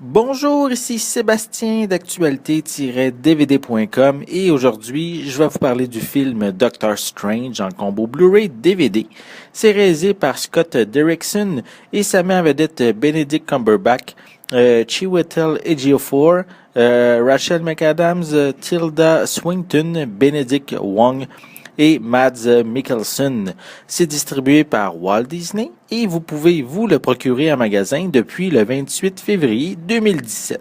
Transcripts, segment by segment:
Bonjour, ici Sébastien d'actualité-dvd.com et aujourd'hui, je vais vous parler du film Doctor Strange en combo Blu-ray DVD. C'est réalisé par Scott Derrickson et ça met en vedette Benedict Cumberbatch, Chiwetel Ejiofor, Rachel McAdams, Tilda Swinton, Benedict Wong et Mads Mikkelsen. C'est distribué par Walt Disney et vous pouvez vous le procurer en magasin depuis le 28 février 2017.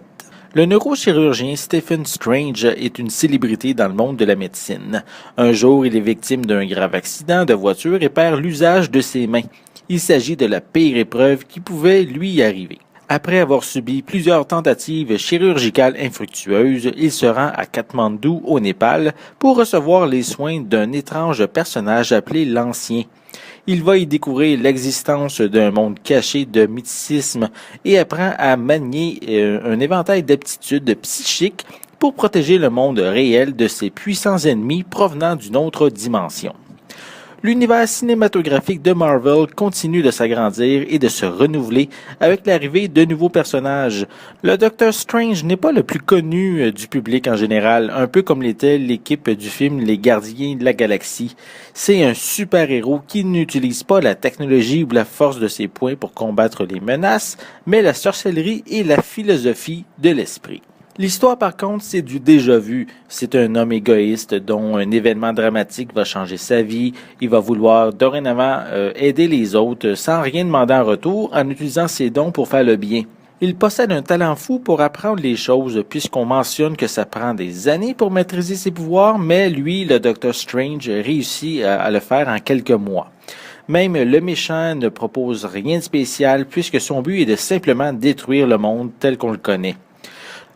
Le neurochirurgien Stephen Strange est une célébrité dans le monde de la médecine. Un jour, il est victime d'un grave accident de voiture et perd l'usage de ses mains. Il s'agit de la pire épreuve qui pouvait lui arriver. Après avoir subi plusieurs tentatives chirurgicales infructueuses, il se rend à Katmandou, au Népal, pour recevoir les soins d'un étrange personnage appelé l'Ancien. Il va y découvrir l'existence d'un monde caché de mysticisme et apprend à manier un éventail d'aptitudes psychiques pour protéger le monde réel de ses puissants ennemis provenant d'une autre dimension. L'univers cinématographique de Marvel continue de s'agrandir et de se renouveler avec l'arrivée de nouveaux personnages. Le Doctor Strange n'est pas le plus connu du public en général, un peu comme l'était l'équipe du film Les Gardiens de la Galaxie. C'est un super-héros qui n'utilise pas la technologie ou la force de ses poings pour combattre les menaces, mais la sorcellerie et la philosophie de l'esprit. L'histoire, par contre, c'est du déjà-vu. C'est un homme égoïste dont un événement dramatique va changer sa vie. Il va vouloir dorénavant aider les autres sans rien demander en retour en utilisant ses dons pour faire le bien. Il possède un talent fou pour apprendre les choses puisqu'on mentionne que ça prend des années pour maîtriser ses pouvoirs, mais lui, le Doctor Strange, réussit à le faire en quelques mois. Même le méchant ne propose rien de spécial puisque son but est de simplement détruire le monde tel qu'on le connaît.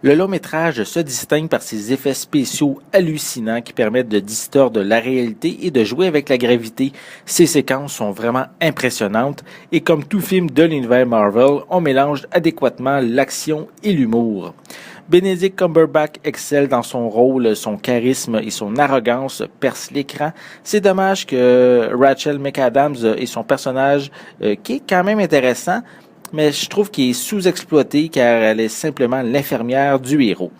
Le long-métrage se distingue par ses effets spéciaux hallucinants qui permettent de distordre la réalité et de jouer avec la gravité. Ces séquences sont vraiment impressionnantes et comme tout film de l'univers Marvel, on mélange adéquatement l'action et l'humour. Benedict Cumberbatch excelle dans son rôle, son charisme et son arrogance percent l'écran. C'est dommage que Rachel McAdams et son personnage, qui est quand même intéressant, mais je trouve qu'il est sous-exploité car elle est simplement l'infirmière du héros.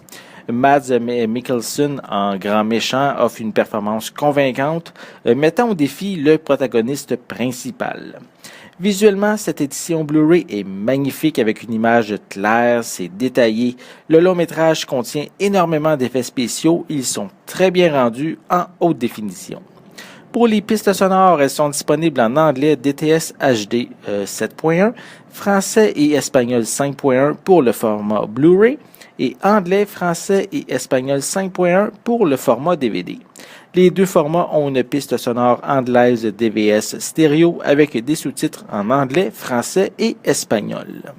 Mads Mikkelsen en grand méchant offre une performance convaincante, mettant au défi le protagoniste principal. Visuellement, cette édition Blu-ray est magnifique avec une image claire, c'est détaillé. Le long-métrage contient énormément d'effets spéciaux, ils sont très bien rendus en haute définition. Pour les pistes sonores, elles sont disponibles en anglais DTS HD 7.1, français et espagnol 5.1 pour le format Blu-ray et anglais, français et espagnol 5.1 pour le format DVD. Les deux formats ont une piste sonore anglaise DVS stéréo avec des sous-titres en anglais, français et espagnol.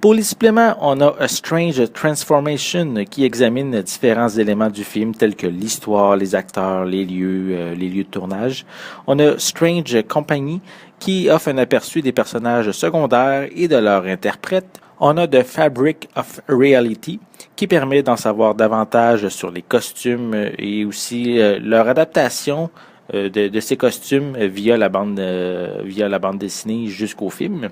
Pour les suppléments, on a A Strange Transformation qui examine différents éléments du film tels que l'histoire, les acteurs, les lieux de tournage. On a Strange Company qui offre un aperçu des personnages secondaires et de leurs interprètes. On a The Fabric of Reality qui permet d'en savoir davantage sur les costumes et aussi leur adaptation de ces costumes via la bande dessinée jusqu'au film.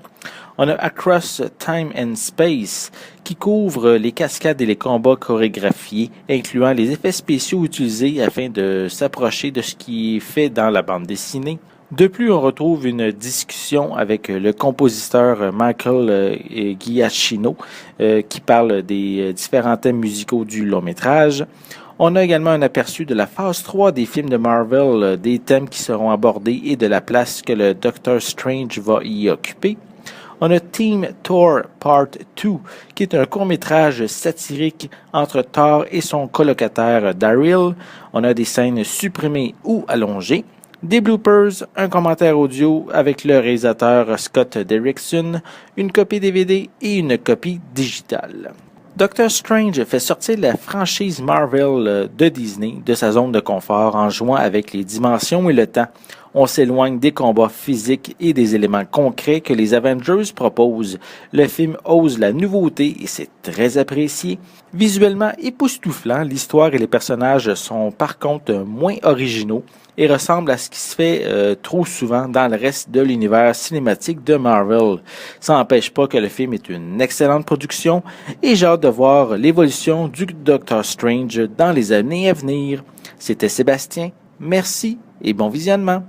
On a Across Time and Space qui couvre les cascades et les combats chorégraphiés, incluant les effets spéciaux utilisés afin de s'approcher de ce qui est fait dans la bande dessinée. De plus, on retrouve une discussion avec le compositeur Michael Giacchino qui parle des différents thèmes musicaux du long-métrage. On a également un aperçu de la phase 3 des films de Marvel, des thèmes qui seront abordés et de la place que le Doctor Strange va y occuper. On a Team Thor Part 2, qui est un court-métrage satirique entre Thor et son colocataire Daryl. On a des scènes supprimées ou allongées. Des bloopers, un commentaire audio avec le réalisateur Scott Derrickson, une copie DVD et une copie digitale. Doctor Strange fait sortir la franchise Marvel de Disney de sa zone de confort en jouant avec les dimensions et le temps. On s'éloigne des combats physiques et des éléments concrets que les Avengers proposent. Le film ose la nouveauté et c'est très apprécié. Visuellement époustouflant, l'histoire et les personnages sont par contre moins originaux et ressemblent à ce qui se fait trop souvent dans le reste de l'univers cinématique de Marvel. Ça n'empêche pas que le film est une excellente production et j'ai hâte de voir l'évolution du Doctor Strange dans les années à venir. C'était Sébastien, merci et bon visionnement.